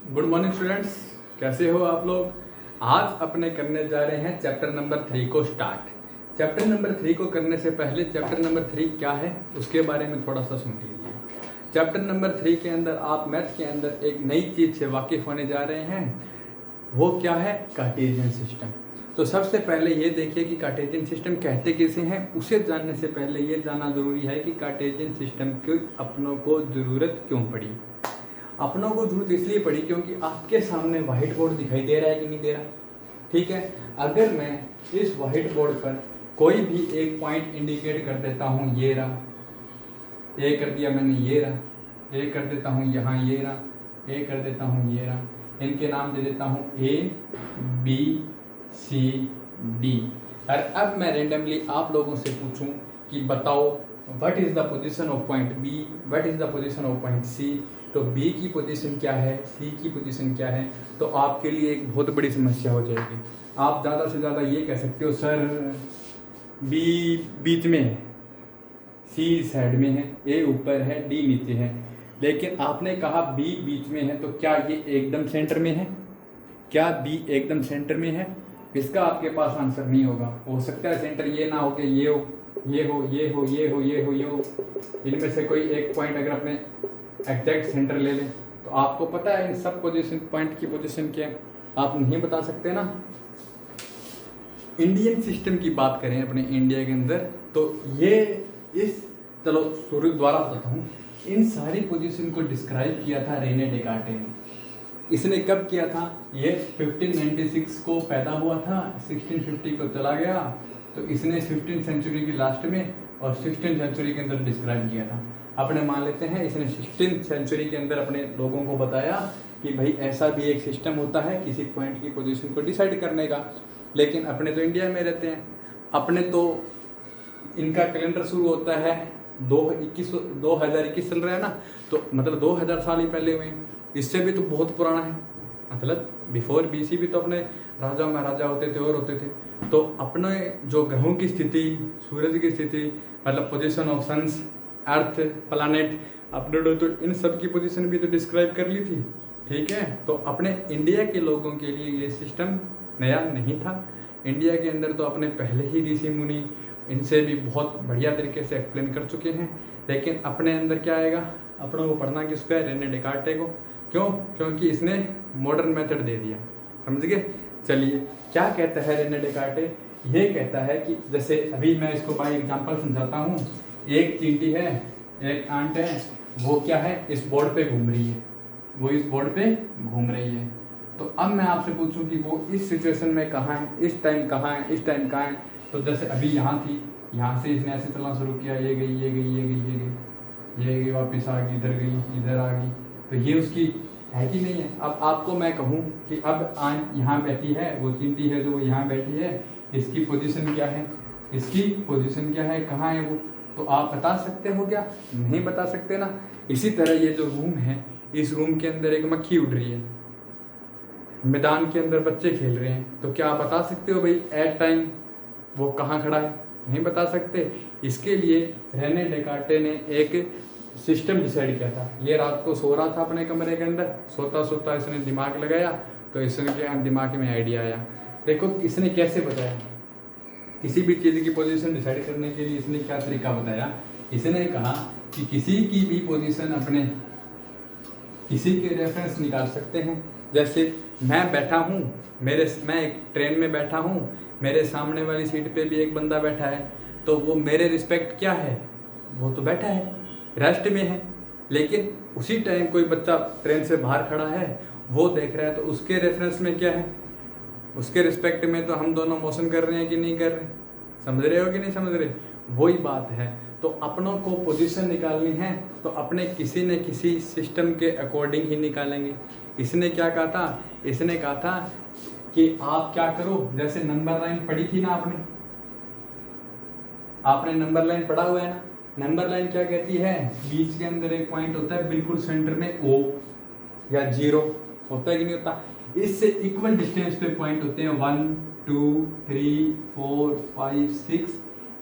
Good morning students, कैसे हो आप लोग। आज अपने करने जा रहे हैं चैप्टर नंबर 3 को स्टार्ट। चैप्टर नंबर 3 को करने से पहले चैप्टर नंबर 3 क्या है उसके बारे में थोड़ा सा सुन लीजिए। चैप्टर नंबर 3 के अंदर आप मैथ के अंदर एक नई चीज़ से वाकिफ़ होने जा रहे हैं। वो क्या है? Cartesian system. तो सबसे पहले ये देखिए कि कार्टेशियन सिस्टम कहते किसे हैं। उसे जानने से पहले ये जानना ज़रूरी है कि कार्टेशियन सिस्टम की अपनों को ज़रूरत क्यों पड़ी। अपनों को जरूरत इसलिए पड़ी क्योंकि आपके सामने व्हाइट बोर्ड दिखाई दे रहा है कि नहीं दे रहा। ठीक है, अगर मैं इस व्हाइट बोर्ड पर कोई भी एक पॉइंट इंडिकेट कर देता हूँ, ये रहा, ये कर दिया मैंने, ये रहा, ये कर देता हूँ यहाँ, ये रहा, ये कर देता हूँ, ये रहा, इनके नाम दे देता हूँ A B C D। और अब मैं रेंडमली आप लोगों से पूछूं कि बताओ what is the position of point B, what is the position of point C। तो B की पोजीशन क्या है, C की पोजीशन क्या है, तो आपके लिए एक बहुत बड़ी समस्या हो जाएगी। आप ज़्यादा से ज़्यादा ये कह सकते हो सर B बीच में है, C साइड में है, A ऊपर है, D नीचे है। लेकिन आपने कहा B बीच में है, तो क्या ये एकदम सेंटर में है? क्या B एकदम सेंटर में है? इसका आपके पास आंसर नहीं होगा। हो सकता है सेंटर ये ना हो कि ये हो, ये हो, ये हो, ये हो, ये हो, ये हो। इनमें से कोई एक पॉइंट अगर अपने एग्जैक्ट सेंटर ले लें तो आपको पता है इन सब पोजीशन पॉइंट की पोजीशन क्या है, आप नहीं बता सकते ना। इंडियन सिस्टम की बात करें अपने इंडिया के अंदर, तो ये इस चलो सूर्य द्वारा बताता हूँ। इन सारी पोजीशन को डिस्क्राइब किया था रेने डेकार्टे ने। इसने कब किया था? ये 1596 को पैदा हुआ था, 1650 को चला गया। तो इसने 15th सेंचुरी की लास्ट में और 16th सेंचुरी के अंदर डिस्क्राइब किया था। अपने मान लेते हैं इसने 16th सेंचुरी के अंदर अपने लोगों को बताया कि भाई ऐसा भी एक सिस्टम होता है किसी पॉइंट की पोजीशन को डिसाइड करने का। लेकिन अपने तो इंडिया में रहते हैं, अपने तो इनका कैलेंडर शुरू होता है 2021 चल रहा है ना, तो मतलब 2000 साल ही पहले हुए हैं। इससे भी तो बहुत पुराना है, मतलब बिफोर BC भी तो अपने राजा महाराजा होते थे और होते थे। तो अपने जो ग्रहों की स्थिति, सूरज की स्थिति, मतलब position of suns, earth, planet, अपने तो इन सब की पोजीशन भी तो डिस्क्राइब कर ली थी। ठीक है, तो अपने इंडिया के लोगों के लिए ये सिस्टम नया नहीं था। इंडिया के अंदर तो अपने पहले ही ऋषि मुनि इनसे भी बहुत बढ़िया तरीके से एक्सप्लेन कर चुके हैं। लेकिन अपने अंदर क्या आएगा? अपनों को पढ़ना किसको है? रेने डेकार्टे को। क्यों? क्योंकि इसने मॉडर्न मेथड दे दिया। समझ गए? चलिए, क्या कहता है रेने डेकार्टे? ये कहता है कि जैसे अभी मैं इसको बाय एग्जांपल समझाता हूँ। एक चींटी है, एक आंट है, वो क्या है? इस बोर्ड पे घूम रही है, वो इस बोर्ड पे घूम रही है। तो अब मैं आपसे पूछूं कि वो इस सिचुएशन में कहाँ है, इस टाइम कहाँ है, इस टाइम कहाँ है। तो जैसे अभी यहाँ थी, यहाँ से इसने ऐसे चलना शुरू किया, ये गई, ये गई, ये गई, ये गई, ये गई, वापस आ गई, इधर गई, इधर आ गई। तो ये उसकी है कि नहीं है? अब आपको मैं कहूँ कि अब आंट यहाँ बैठी है, वो चींटी है जो यहाँ बैठी है, इसकी पोजीशन क्या है, इसकी पोजीशन क्या है, कहाँ है वो? तो आप बता सकते हो क्या? नहीं बता सकते ना। इसी तरह ये जो रूम है, इस रूम के अंदर एक मक्खी उड़ रही है, मैदान के अंदर बच्चे खेल रहे हैं, तो क्या आप बता सकते हो भाई एट टाइम वो कहाँ खड़ा है? नहीं बता सकते। इसके लिए रेने डेकार्टे ने एक सिस्टम डिसाइड किया था। ये रात को सो रहा था अपने कमरे के अंदर, सोता सोता इसने दिमाग लगाया, तो इसके दिमाग में आइडिया आया। देखो इसने कैसे बताया, किसी भी चीज़ की पोजीशन डिसाइड करने के लिए इसने क्या तरीका बताया। इसने कहा कि किसी की भी पोजीशन अपने किसी के रेफरेंस निकाल सकते हैं। जैसे मैं बैठा हूँ, मैं एक ट्रेन में बैठा हूँ, मेरे सामने वाली सीट पे भी एक बंदा बैठा है, तो वो मेरे रिस्पेक्ट क्या है? वो तो बैठा है, रेस्ट में है। लेकिन उसी टाइम कोई बच्चा ट्रेन से बाहर खड़ा है, वो देख रहा है, तो उसके रेफरेंस में क्या है? उसके रिस्पेक्ट में तो हम दोनों मोशन कर रहे हैं कि नहीं कर रहे? समझ रहे हो कि नहीं समझ रहे? वही बात है। तो अपनों को पोजीशन निकालनी है तो अपने किसी न किसी सिस्टम के अकॉर्डिंग ही निकालेंगे। इसने क्या कहा था? इसने कहा था कि आप क्या करो, जैसे नंबर लाइन पढ़ी थी ना आपने नंबर लाइन पढ़ा हुआ है ना। नंबर लाइन क्या कहती है? बीच के अंदर एक पॉइंट होता है, बिल्कुल सेंटर में O या 0 होता है कि नहीं होता? इससे इक्वल डिस्टेंस पे पॉइंट होते हैं 1 2 3 4 5 6,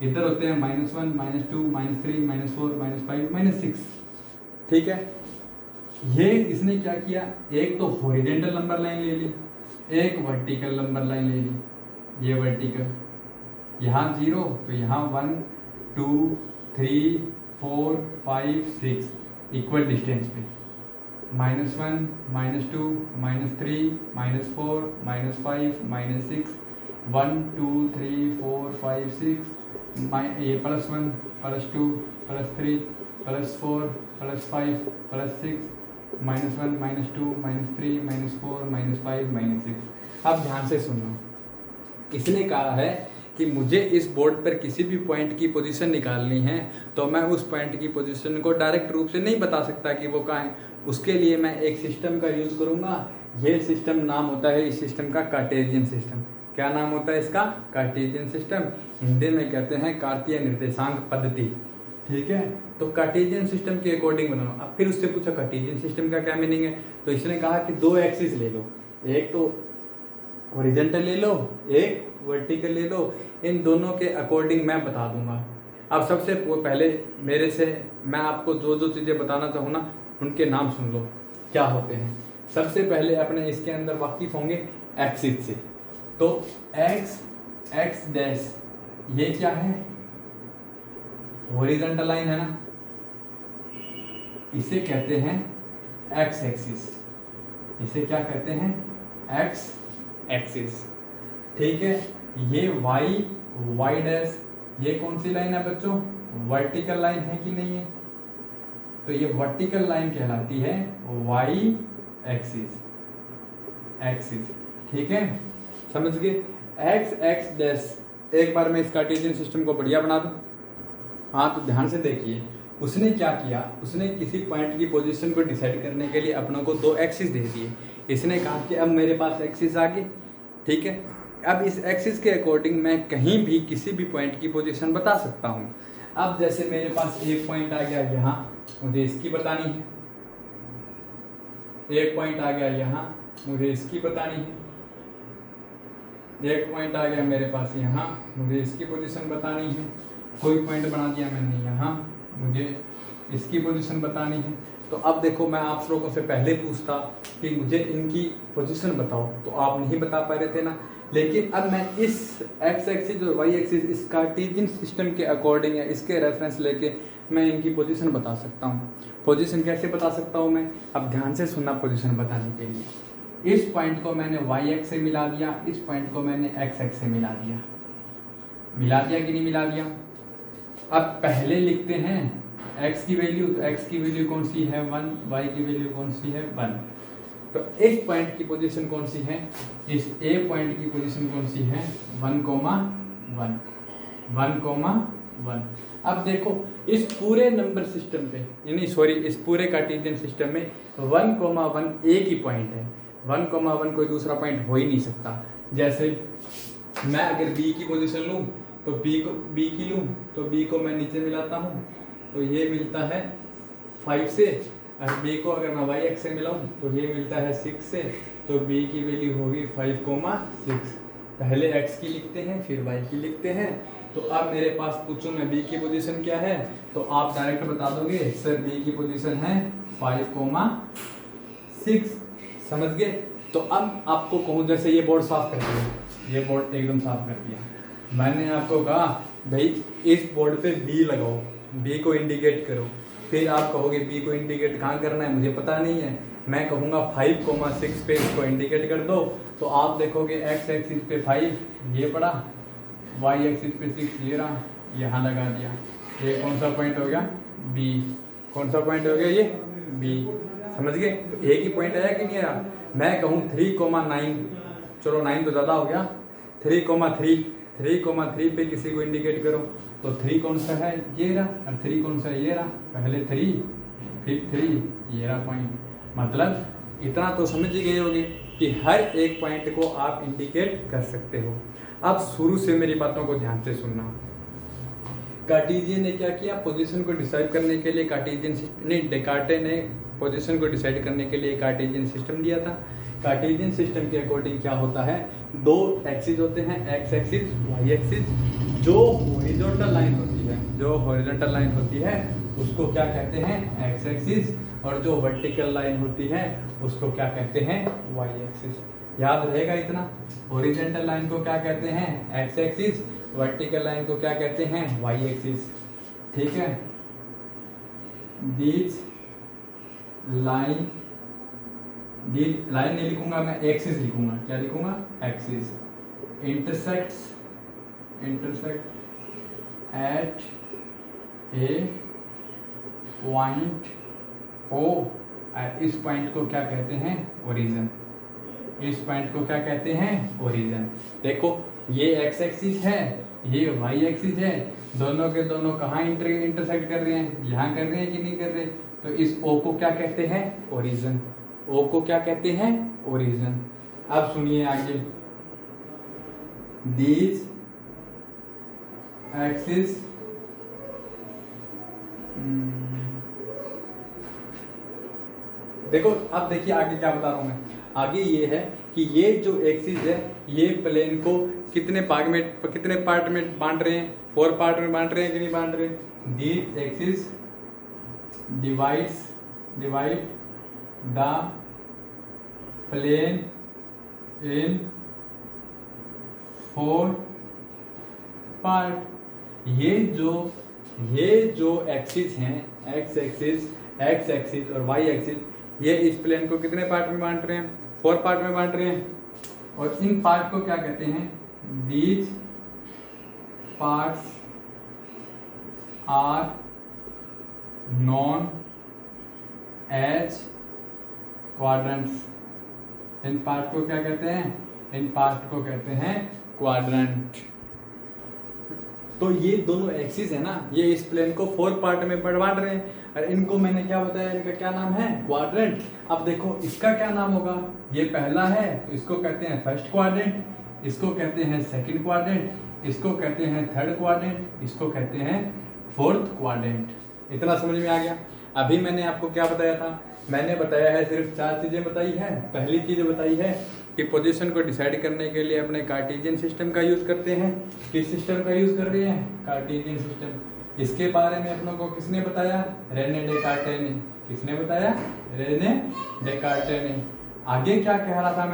इधर होते हैं -1 -2 -3 -4 -5 -6। ठीक है, ये इसने क्या किया, एक तो हॉरिजेंटल नंबर लाइन ले ली, एक वर्टिकल नंबर लाइन ले ली। ये वर्टिकल, यहाँ 0 तो यहाँ 1 2 3 4 5 6 इक्वल डिस्टेंस पे, -1 -2 -3 -4 -5 -6 1 2 3 4 5 6 ये +1 +2 +3 +4 +5 +6 -1 -2 -3 -4 -5 -6। अब ध्यान से सुनना, इसने कहा है कि मुझे इस बोर्ड पर किसी भी पॉइंट की पोजीशन निकालनी है, तो मैं उस पॉइंट की पोजीशन को डायरेक्ट रूप से नहीं बता सकता कि वो कहाँ है। उसके लिए मैं एक सिस्टम का यूज़ करूँगा। ये सिस्टम नाम होता है इस सिस्टम का कार्टेशियन सिस्टम। क्या नाम होता है इसका? Cartesian system. हिंदी में कहते हैं कार्तीय निर्देशांक पद्धति। ठीक है, तो कार्टेशियन सिस्टम के अकॉर्डिंग बनाओ। अब फिर उससे पूछा कार्टेशियन सिस्टम का क्या मीनिंग है, तो इसने कहा कि 2 एक्सिस ले लो, एक तो हॉरिजॉन्टल ले लो, एक वर्टिकल ले लो, इन दोनों के अकॉर्डिंग मैं बता दूंगा। अब सबसे पहले मेरे से मैं आपको जो जो चीज़ें बताना चाहूँ ना, उनके नाम सुन लो क्या होते हैं। सबसे पहले अपने इसके अंदर वाकिफ होंगे एक्सिस से, तो एक्स डैश ये क्या है? हॉरिजॉन्टल लाइन है ना, इसे कहते हैं एक्स एक्सिस। इसे क्या कहते हैं? X axis. ठीक है, ये वाई डैश ये कौन सी लाइन है बच्चों? वर्टिकल लाइन है कि नहीं है? तो ये वर्टिकल लाइन कहलाती है वाई एक्सिस। ठीक है, समझ गए? X dash. एक बार मैं इस कार्टेशियन सिस्टम को बढ़िया बना दूं। हाँ, तो ध्यान से देखिए, उसने क्या किया, उसने किसी पॉइंट की पोजीशन को डिसाइड करने के लिए अपनों को 2 एक्सिस दे दिए। इसने कहा कि अब मेरे पास एक्सिस आ गई। ठीक है, अब इस एक्सिस के अकॉर्डिंग मैं कहीं भी किसी भी पॉइंट की पोजीशन बता सकता हूँ। अब जैसे मेरे पास एक पॉइंट आ गया यहाँ, मुझे इसकी बतानी है। एक पॉइंट आ गया यहाँ, मुझे इसकी बतानी है। एक पॉइंट आ गया मेरे पास यहाँ, मुझे इसकी पोजीशन बतानी है। कोई पॉइंट बना दिया मैंने यहाँ, मुझे इसकी पोजीशन बतानी है। तो अब देखो, मैं आप लोगों से पहले पूछता कि मुझे इनकी पोजीशन बताओ, तो आप नहीं बता पा रहे थे ना। लेकिन अब मैं इस एक्स एक्सिस और वाई एक्सिस, इस कार्टेशियन सिस्टम के अकॉर्डिंग या इसके रेफरेंस लेके मैं इनकी पोजीशन बता सकता हूँ। पोजीशन कैसे बता सकता हूँ मैं? अब ध्यान से सुनना पोजीशन बताने के लिए। इस पॉइंट को मैंने वाई एक्स से मिला दिया, इस पॉइंट को मैंने एक्स एक्स से मिला दिया। मिला दिया कि नहीं मिला दिया? अब पहले लिखते हैं x की वैल्यू, तो x की वैल्यू कौन सी है? 1। y की वैल्यू कौन सी है? 1। तो इस पॉइंट की पोजीशन कौन सी है? इस a पॉइंट की पोजीशन कौन सी है? 1,1 1,1। अब देखो, इस पूरे नंबर सिस्टम पे, यानी सॉरी, इस पूरे कार्टेशियन सिस्टम में 1,1 एक ही पॉइंट है। 1,1 कोई दूसरा पॉइंट हो ही नहीं सकता। जैसे मैं अगर b की पोजीशन लूँ तो b की लूँ तो b को मैं नीचे मिलाता हूँ, तो ये मिलता है 5 से। और b को अगर मैं y एक्स से मिलाऊँ तो ये मिलता है 6 से। तो b की वैल्यू होगी 5,6। पहले x की लिखते हैं, फिर y की लिखते हैं। तो अब मेरे पास पूछूँ मैं b की पोजीशन क्या है, तो आप डायरेक्ट बता दोगे सर b की पोजीशन है 5,6। समझ गए? तो अब आपको कहूँ, जैसे ये बोर्ड साफ कर दिया, ये बोर्ड एकदम साफ कर दिया। मैंने आपको कहा भाई इस बोर्ड पे बी लगाओ, बी को इंडिकेट करो। फिर आप कहोगे बी को इंडिकेट कहाँ करना है, मुझे पता नहीं है। मैं कहूँगा 5,6 पे इसको इंडिकेट कर दो, तो आप देखोगे एक्स एक्सिस पे 5 ये पड़ा, वाई एक्सिस पे 6 ये रहा, यहाँ लगा दिया। ये कौन सा पॉइंट हो गया? बी। कौन सा पॉइंट हो गया? ये बी। समझ गए? तो एक ही पॉइंट आया कि नहीं आया? मैं कहूँ 3,9, चलो 9 तो ज़्यादा हो गया, 3,3 पे किसी को इंडिकेट करो, तो 3 कौन सा है? ये रहा। और 3 कौन सा है? ये रहा। पहले 3 फिर 3 ये रहा पॉइंट। मतलब इतना तो समझ ही गए होगे कि हर एक पॉइंट को आप इंडिकेट कर सकते हो। अब शुरू से मेरी बातों को ध्यान से सुनना। कार्टेशियन ने क्या किया? पोजीशन को डिसाइड करने के लिए डेकार्टे ने पोजीशन को डिसाइड करने के लिए कार्टेशियन सिस्टम दिया था। कार्टेशियन सिस्टम के अकॉर्डिंग क्या होता है? 2 एक्सिस होते हैं, एक्स एक्सिस, वाई एक्सिस। जो हॉरिजॉन्टल लाइन होती है, उसको क्या कहते हैं? X axis. और जो वर्टिकल लाइन होती है उसको क्या कहते हैं, वाई एक्सिस। याद रहेगा इतना। हॉरिजॉन्टल लाइन को क्या कहते हैं, एक्स एक्सिस, वर्टिकल लाइन को क्या कहते हैं, वाई एक्सिस। ठीक है, दीज लाइन नहीं लिखूंगा मैं, एक्सिस लिखूंगा। क्या लिखूंगा, axis. Intersect at a point o, इस पॉइंट को क्या कहते हैं, ओरिजिन। इस पॉइंट को क्या कहते हैं, ओरिजिन। देखो ये एक्स एक्सिस है, ये वाई एक्सिस है, दोनों के दोनों कहाँ इंटरसेक्ट कर रहे हैं, यहाँ कर रहे हैं कि नहीं कर रहे। तो इस ओ को क्या कहते हैं, ओरिजिन। ओ को क्या कहते हैं, ओरिजिन। अब सुनिए आगे, दीज एक्सिस देखो, अब देखिए आगे क्या बता रहा हूं मैं। आगे ये है कि ये जो एक्सिस है ये प्लेन को कितने पार्ट में बांट रहे हैं, 4 पार्ट में बांट रहे हैं कि नहीं बांट रहे। These axis divide the plane in 4 part. ये जो एक्सिस हैं, एक्स एक्सिस और वाई एक्सिस, ये इस प्लेन को कितने पार्ट में बांट रहे हैं, 4 पार्ट में बांट रहे हैं। और इन पार्ट को क्या कहते हैं, these parts are known as quadrants. इन पार्ट को क्या कहते हैं, इन पार्ट को कहते हैं क्वाड्रेंट। तो ये दोनों एक्सिस है ना, ये इस प्लेन को 4 पार्ट में बांट रहे हैं और इनको मैंने क्या बताया, इनका क्या नाम है, क्वाड्रेंट। अब देखो इसका क्या नाम होगा, ये पहला है तो इसको कहते हैं फर्स्ट क्वाड्रेंट, इसको कहते हैं सेकंड क्वाड्रेंट, इसको कहते हैं थर्ड क्वाड्रेंट, इसको कहते हैं फोर्थ क्वाड्रेंट। इतना समझ में आ गया। अभी मैंने आपको क्या बताया था, मैंने बताया है सिर्फ 4 चीज़ें बताई है। पहली चीज़ बताई है कि पोजीशन को डिसाइड करने के लिए अपने कार्टेशियन सिस्टम का यूज़ करते हैं। किस सिस्टम का यूज़ कर रहे हैं, कार्टेशियन सिस्टम। इसके बारे में अपनों को किसने बताया, रेने डेकार्टे ने। किसने बताया, रेने डेकार्टे ने। आगे क्या कह रहा था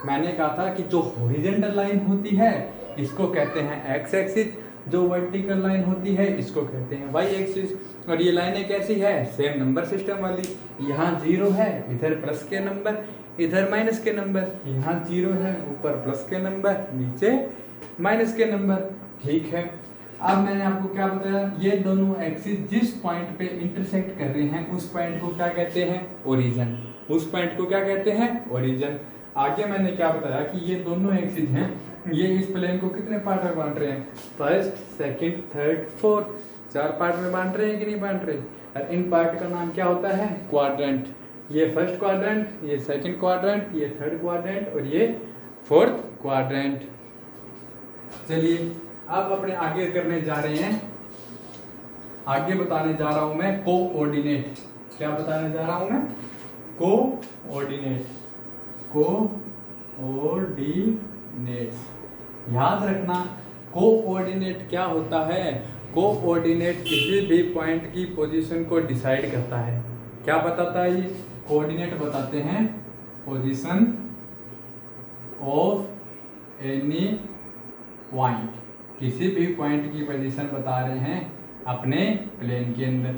मैंने कहा था कि जो हॉरिजॉन्टल लाइन होती है इसको कहते हैं एक्स एक्सिस, जो वर्टिकल लाइन होती है इसको कहते हैं वाई एक्सिस। और ये लाइनें कैसी है, सेम नंबर सिस्टम वाली। यहाँ 0 है, इधर प्लस के नंबर, इधर माइनस के नंबर। यहाँ 0 है, ऊपर प्लस के नंबर, नीचे माइनस के नंबर। ठीक है, अब मैंने आपको क्या बताया, ये दोनों एक्सिस जिस पॉइंट पे इंटरसेक्ट कर रहे हैं उस पॉइंट को क्या कहते हैं, ओरिजिन। उस पॉइंट को क्या कहते हैं, ओरिजिन। आगे मैंने क्या बताया कि ये दोनों एक्सिस हैं, ये इस प्लेन को कितने पार्ट में बांट रहे हैं, first, second, third, fourth. 4 part में बांट रहे हैं कि नहीं बांट रहे। और इन पार्ट का नाम क्या होता है, क्वाड्रेंट। ये फर्स्ट क्वाड्रेंट, ये सेकंड क्वाड्रेंट, ये थर्ड क्वाड्रेंट और ये फोर्थ क्वाड्रेंट। चलिए अब अपने आगे करने जा रहे हैं, आगे बताने जा रहा हूं मैं कोऑर्डिनेट। क्या बताने जा रहा हूं मैं, कोऑर्डिनेट। याद रखना कोऑर्डिनेट क्या होता है। कोऑर्डिनेट किसी भी पॉइंट की पोजीशन को डिसाइड करता है। क्या बताता है ये, कोऑर्डिनेट बताते हैं पोजीशन ऑफ एनी पॉइंट। किसी भी पॉइंट की पोजीशन बता रहे हैं अपने प्लेन के अंदर।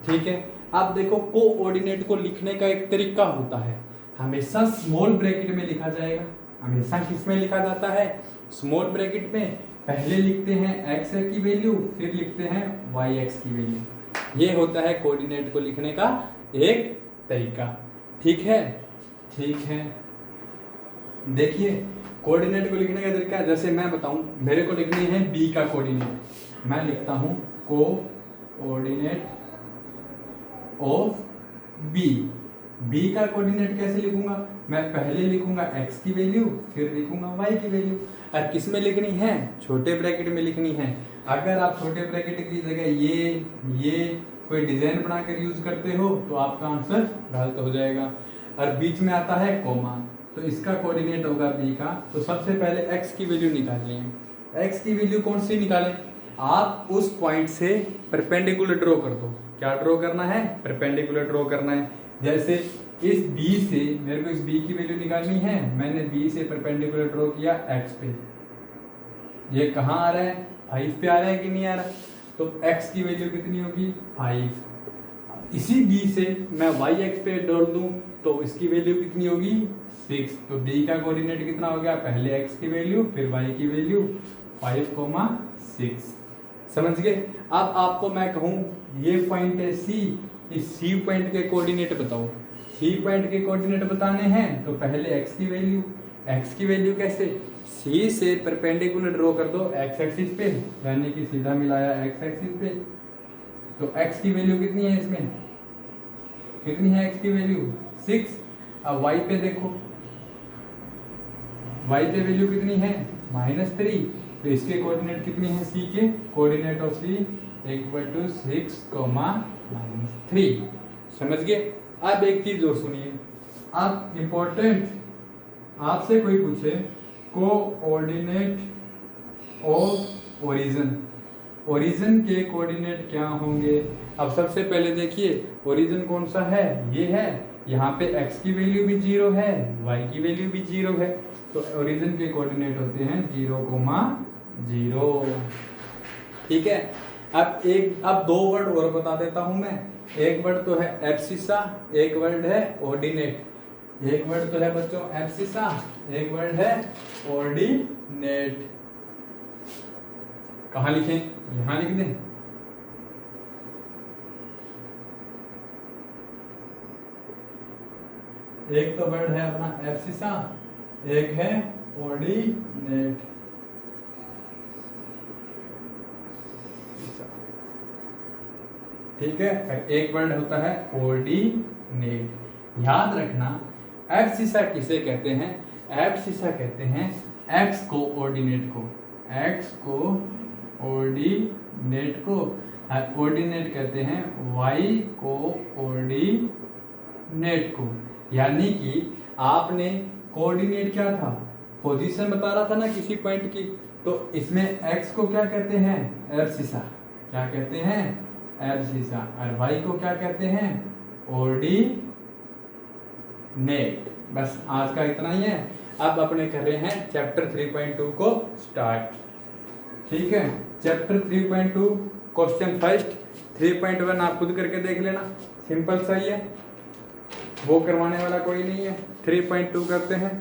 ठीक है, अब देखो कोऑर्डिनेट को लिखने का एक तरीका होता है, हमेशा स्मॉल ब्रैकेट में लिखा जाएगा। हमेशा किस में लिखा जाता है, स्मॉल ब्रैकेट में। पहले लिखते हैं x की वैल्यू, फिर लिखते हैं yx की वैल्यू। ये होता है कोऑर्डिनेट को लिखने का एक तरीका। ठीक है, ठीक है। देखिए कोऑर्डिनेट को लिखने का तरीका, जैसे मैं बताऊं, मेरे को लिखनी है b का कोऑर्डिनेट। मैं लिखता हूं कोऑर्डिनेट ऑफ b। b का कोऑर्डिनेट कैसे लिखूंगा, मैं पहले लिखूंगा x की वैल्यू, फिर लिखूंगा y की वैल्यू। और किस में लिखनी है, छोटे ब्रैकेट में लिखनी है। अगर आप छोटे ब्रैकेट की जगह ये कोई डिजाइन बनाकर यूज करते हो तो आपका आंसर गलत हो जाएगा। और बीच में आता है कॉमा, तो इसका कोऑर्डिनेट होगा b का। तो सबसे पहले x की वैल्यू निकालनी है। x की वैल्यू कौन सी निकालें, आप उस पॉइंट से परपेंडिकुलर ड्रॉ कर दो। क्या ड्रॉ करना है, परपेंडिकुलर ड्रॉ करना है। जैसे इस B से मेरे को इस B की वैल्यू निकालनी है, मैंने B से परपेंडिकुलर ड्रॉ किया x पे, ये कहाँ आ रहा है, 5 पे आ रहा है कि नहीं आ रहा, तो x की वैल्यू कितनी होगी 5। इसी B से मैं y x पे डाल दूं तो इसकी वैल्यू कितनी होगी 6। तो B का कोऑर्डिनेट कितना हो गया, पहले x की वैल्यू फिर y की वैल्यू 5,6। समझ गए। अब आपको मैं कहूँ ये पॉइंट है C, इस C पॉइंट के कोऑर्डिनेट बताओ। C पॉइंट के कोऑर्डिनेट बताने हैं तो पहले x की वैल्यू कैसे, C से परपेंडिकुलर ड्रॉ कर दो x एक्सिस पे, यानी कि सीधा मिलाया x एक्सिस पे। तो x की वैल्यू कितनी है, इसमें कितनी है x की वैल्यू 6। अब y पे देखो, y पे वैल्यू कितनी है -3, तो इसके कोऑर्डिनेट कितनी है, C के कोऑर्डिनेट ऑफ C = 6, -3। समझ गए। अब एक चीज और सुनिए, अब इंपॉर्टेंट, आपसे कोई पूछे कोऑर्डिनेट ऑफ ओरिजिन के कोऑर्डिनेट क्या होंगे। अब सबसे पहले देखिए ओरिजिन कौन सा है, ये है, यहाँ पे x की वैल्यू भी 0 है, y की वैल्यू भी 0 है, तो ओरिजिन के कोऑर्डिनेट होते हैं 0,0। ठीक है। अब दो वर्ड और बता देता हूं मैं। एक वर्ड तो है एब्सिसा, एक वर्ड है ऑर्डिनेट। एक वर्ड तो है बच्चों एब्सिसा, एक वर्ड है ऑर्डिनेट। कहाँ लिखें, यहां लिख दें। एक तो वर्ड है अपना एब्सिसा, एक है ऑर्डिनेट। ठीक है, एक वर्ड होता है ऑर्डिनेट। याद रखना एब्सिसा किसे कहते हैं, एब्सिसा कहते हैं x को ऑर्डिनेट को, x को ऑर्डिनेट को, ऑर्डिनेट कहते हैं y को ऑर्डिनेट को। यानी कि आपने कोऑर्डिनेट क्या था, पोजीशन बता रहा था ना किसी पॉइंट की, तो इसमें x को क्या कहते हैं, एब्सिसा, क्या कहते हैं एब्सिसा, और y को क्या कहते हैं ऑर्डिनेट। बस आज का इतना ही है। अब अपने कर रहे हैं चैप्टर 3.2 को स्टार्ट। ठीक है, चैप्टर 3.2 क्वेश्चन फर्स्ट। 3.1 आप खुद करके देख लेना, सिंपल सा ही है, वो करवाने वाला कोई नहीं है। 3.2 करते हैं।